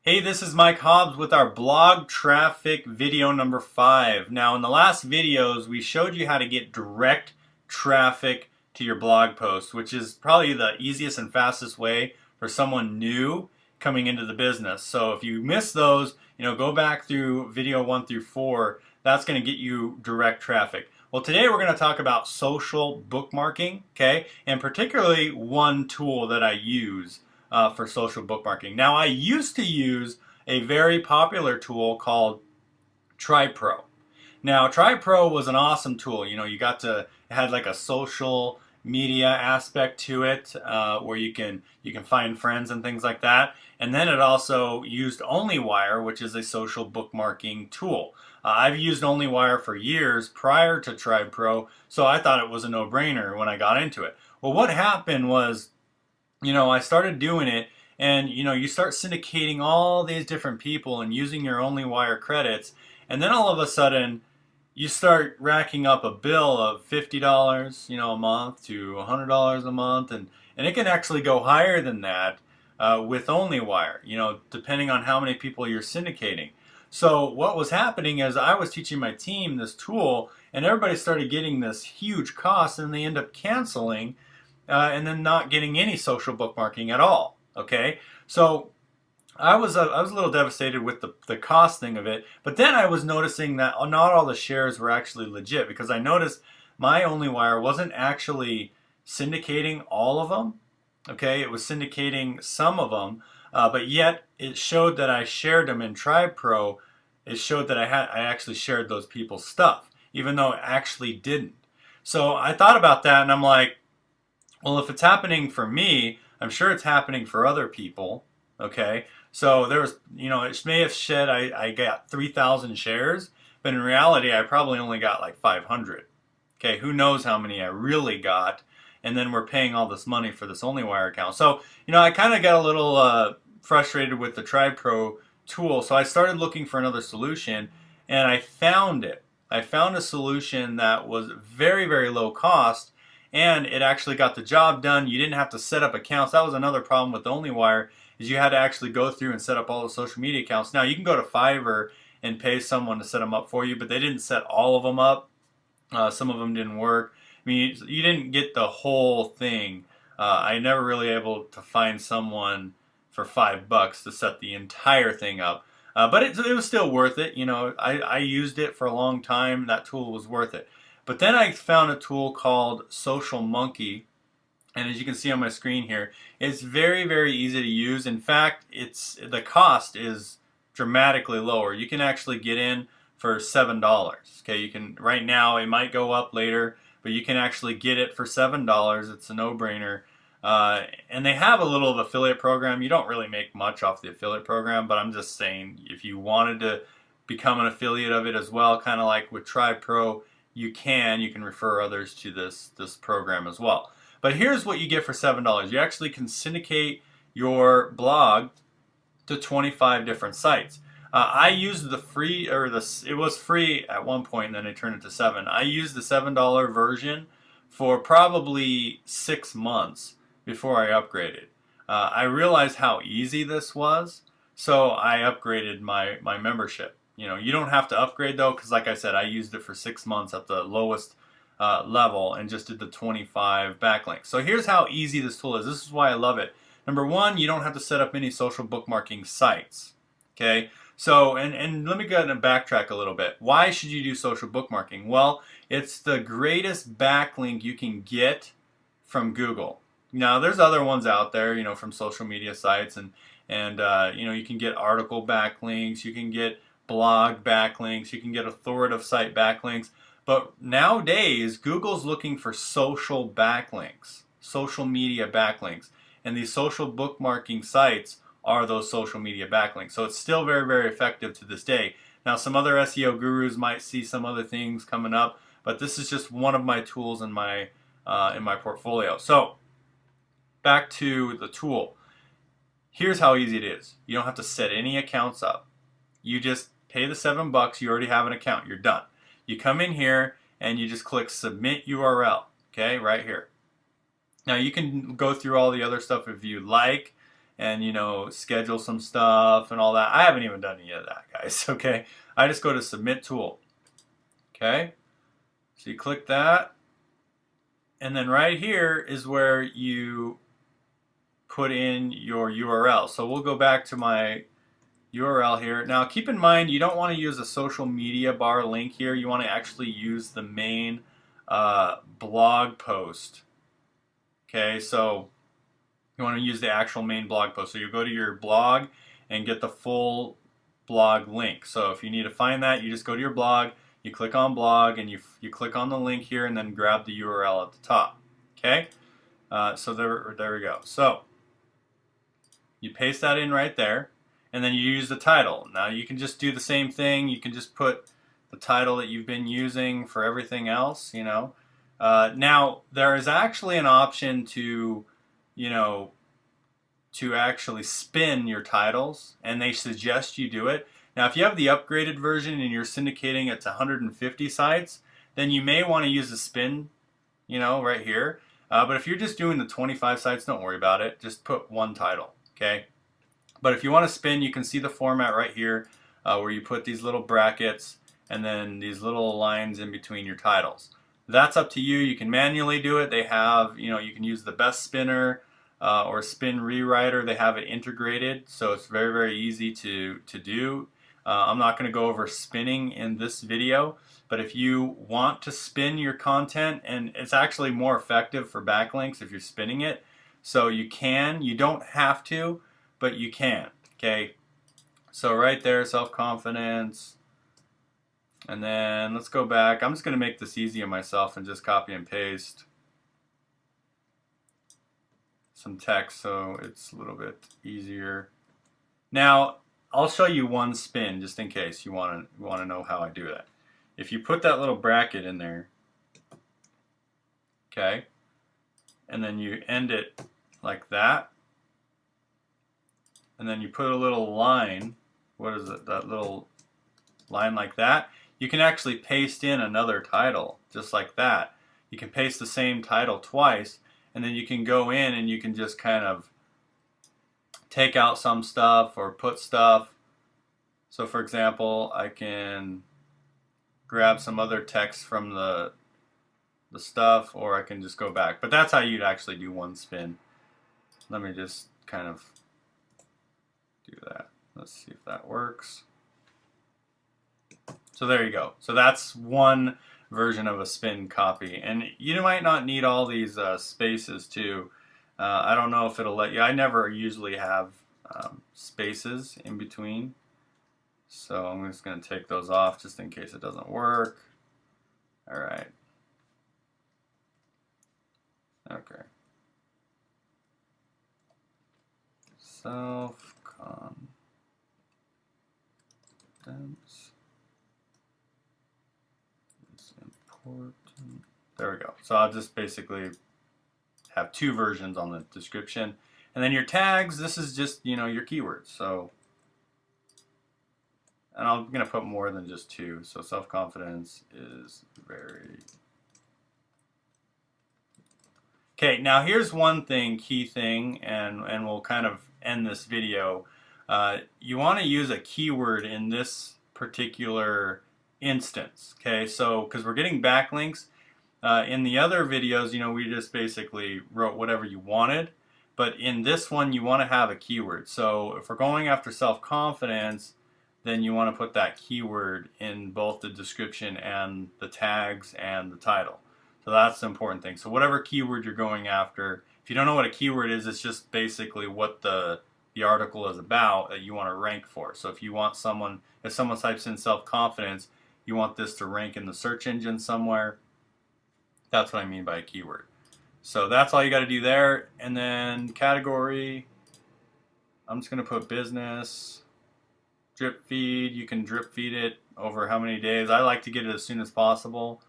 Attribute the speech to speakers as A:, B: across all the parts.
A: Hey, this is Mike Hobbs with our blog traffic video number 5. Now, in the last videos, we showed you how to get direct traffic to your blog post, which is probably the easiest and fastest way for someone new coming into the business. So if you missed those, go back through video 1 through 4. That's going to get you direct traffic. Well, today we're going to talk about social bookmarking, okay? And particularly one tool that I use for social bookmarking. Now, I used to use a very popular tool called TriPro. Now, TriPro was an awesome tool. It had like a social media aspect to it, where you can find friends and things like that. And then it also used OnlyWire, which is a social bookmarking tool. I've used OnlyWire for years prior to TriPro, so I thought it was a no-brainer when I got into it. Well, what happened was, I started doing it, and you start syndicating all these different people and using your OnlyWire credits, and then all of a sudden you start racking up a bill of $50 a month to $100 a month, and it can actually go higher than that with OnlyWire, depending on how many people you're syndicating. So what was happening is I was teaching my team this tool, and everybody started getting this huge cost, and they end up canceling and then not getting any social bookmarking at all. Okay, so I was a little devastated with the cost thing of it, but then I was noticing that not all the shares were actually legit, because I noticed my OnlyWire wasn't actually syndicating all of them. Okay, it was syndicating some of them, but yet it showed that I shared them in TriPro. It showed that I actually shared those people's stuff, even though it actually didn't. So I thought about that, and I'm like, well, if it's happening for me, I'm sure it's happening for other people. Okay, so there was, it may have said I got 3,000 shares, but in reality, I probably only got like 500. Okay, who knows how many I really got? And then we're paying all this money for this OnlyWire account. So, I kind of got a little frustrated with the TriPro tool, so I started looking for another solution, and I found it. I found a solution that was very, very low cost, and it actually got the job done. You didn't have to set up accounts. That was another problem with OnlyWire, is you had to actually go through and set up all the social media accounts. Now, you can go to Fiverr and pay someone to set them up for you, but they didn't set all of them up. Some of them didn't work. I mean, you didn't get the whole thing. I never really able to find someone for $5 to set the entire thing up. But it was still worth it. I used it for a long time. That tool was worth it. But then I found a tool called Social Monkey, and as you can see on my screen here, it's very, very easy to use. In fact, the cost is dramatically lower. You can actually get in for $7. Okay, you can right now. It might go up later, but you can actually get it for $7. It's a no-brainer. And they have a little of affiliate program. You don't really make much off the affiliate program, but I'm just saying, if you wanted to become an affiliate of it as well, kind of like with TriPro, you can refer others to this program as well. But here's what you get for $7. You actually can syndicate your blog to 25 different sites. I used the free, it was free at one point, and then I turned it to $7. I used the $7 version for probably 6 months before I upgraded. I realized how easy this was, so I upgraded my membership. You don't have to upgrade though, because like I said, I used it for 6 months at the lowest level and just did the 25 backlinks. So here's how easy this tool is. This is why I love it. Number one, you don't have to set up any social bookmarking sites. Okay, so and let me go ahead and backtrack a little bit. Why should you do social bookmarking? Well, it's the greatest backlink you can get from Google. Now, there's other ones out there, from social media sites, and you can get article backlinks, you can get blog backlinks, you can get authoritative site backlinks. But nowadays, Google's looking for social backlinks, social media backlinks, and these social bookmarking sites are those social media backlinks. So it's still very, very effective to this day. Now, some other SEO gurus might see some other things coming up, but this is just one of my tools in my portfolio. So back to the tool. Here's how easy it is. You don't have to set any accounts up. You just pay the $7. You already have an account. You're done. You come in here and you just click Submit URL. Okay, right here. Now you can go through all the other stuff if you like, and schedule some stuff and all that. I haven't even done any of that, guys. Okay, I just go to Submit Tool. Okay, so you click that, and then right here is where you put in your URL. So we'll go back to my URL here. Now keep in mind, you don't want to use a social media bar link here. You want to actually use the main blog post. Okay, so you want to use the actual main blog post. So you go to your blog and get the full blog link. So if you need to find that, you just go to your blog, you click on blog, and you click on the link here, and then grab the URL at the top. Okay, so there we go. So you paste that in right there, and then you use the title. Now you can just do the same thing. You can just put the title that you've been using for everything else. Now there is actually an option to actually spin your titles, and they suggest you do it. Now if you have the upgraded version and you're syndicating it to 150 sites, then you may want to use the spin right here. But if you're just doing the 25 sites, don't worry about it. Just put one title, okay? But if you want to spin, you can see the format right here where you put these little brackets and then these little lines in between your titles. That's up to you. You can manually do it. They have, you can use the best spinner or spin rewriter. They have it integrated, so it's very, very easy to do. I'm not going to go over spinning in this video, but if you want to spin your content, and it's actually more effective for backlinks if you're spinning it, so you don't have to, but you can. Okay, so right there, self-confidence, and then let's go back. I'm just going to make this easy on myself and just copy and paste some text so it's a little bit easier. Now I'll show you one spin just in case you want to know how I do that. If you put that little bracket in there, okay, and then you end it like that, and then you put a little line, what is it, that little line like that, you can actually paste in another title just like that. You can paste the same title twice, and then you can go in and you can just kind of take out some stuff or put stuff. So for example, I can grab some other text from the stuff, or I can just go back. But that's how you'd actually do one spin. Let me just kind of do that. Let's see if that works. So there you go. So that's one version of a spin copy. And you might not need all these spaces too. I don't know if it'll let you. I never usually have spaces in between. So I'm just going to take those off just in case it doesn't work. All right. Okay. Self-confidence. Important. There we go. So I'll just basically have two versions on the description. And then your tags, this is just, your keywords. So, and I'm going to put more than just two. So self-confidence is very... Okay, now here's one thing, key thing, and we'll kind of end this video. You want to use a keyword in this particular instance, okay? So, because we're getting backlinks, in the other videos, we just basically wrote whatever you wanted, but in this one, you want to have a keyword. So, if we're going after self-confidence, then you want to put that keyword in both the description and the tags and the title. So that's the important thing. So whatever keyword you're going after, if you don't know what a keyword is, it's just basically what the article is about that you want to rank for. So if you want someone, if someone types in self-confidence, you want this to rank in the search engine somewhere. That's what I mean by a keyword. So that's all you got to do there. And then category, I'm just going to put business, drip feed. You can drip feed it over how many days. I like to get it as soon as possible.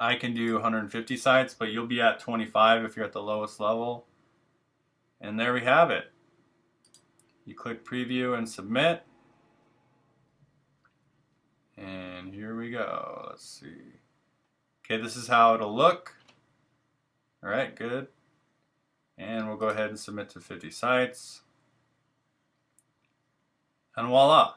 A: I can do 150 sites, but you'll be at 25 if you're at the lowest level. And there we have it. You click preview and submit. And here we go. Let's see. Okay, this is how it'll look. All right, good. And we'll go ahead and submit to 50 sites. And voila.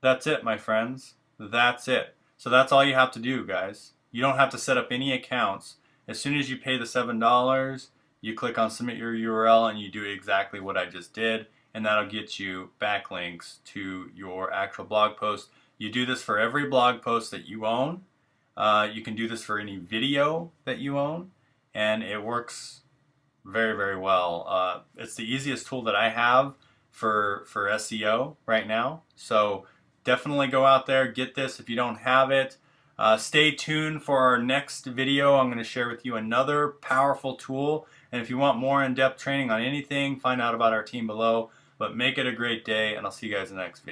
A: That's it, my friends. That's it. So that's all you have to do, guys. You don't have to set up any accounts. As soon as you pay the $7, you click on submit your URL and you do exactly what I just did, and that'll get you backlinks to your actual blog post. You do this for every blog post that you own. You can do this for any video that you own, and it works very, very well. It's the easiest tool that I have for SEO right now. So definitely go out there, get this if you don't have it. Stay tuned for our next video. I'm going to share with you another powerful tool. And if you want more in-depth training on anything, find out about our team below. But make it a great day, and I'll see you guys in the next video.